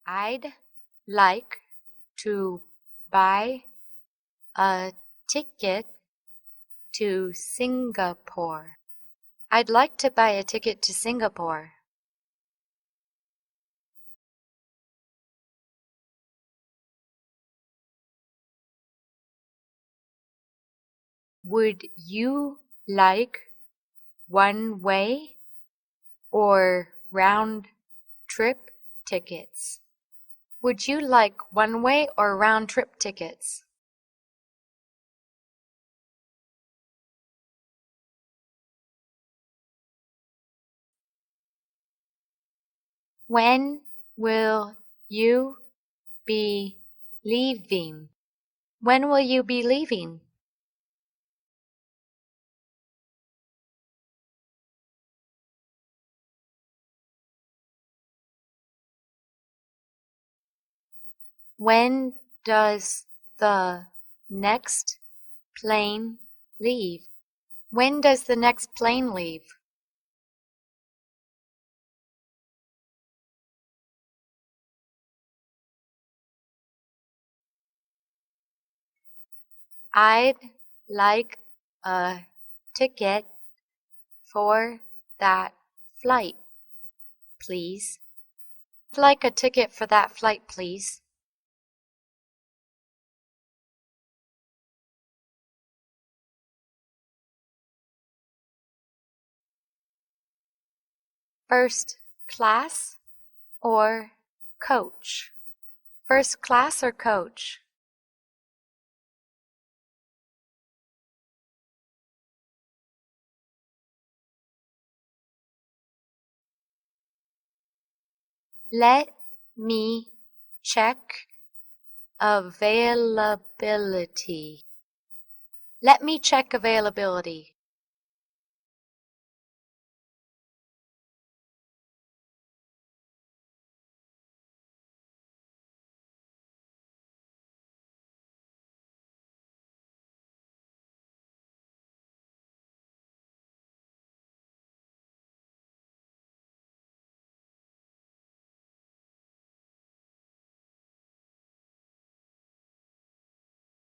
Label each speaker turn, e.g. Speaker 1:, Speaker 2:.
Speaker 1: I'd like to buy a ticket to Singapore. I'd like to buy a ticket to Singapore. Would you like one-way or round-trip tickets? Would you like one-way or round-trip tickets? When will you be leaving? When will you be leaving? When does the next plane leave? When does the next plane leave? I'd like a ticket for that flight, please. I'd like a ticket for that flight, please. First class or coach? First class or coach? Let me check availability. Let me check availability.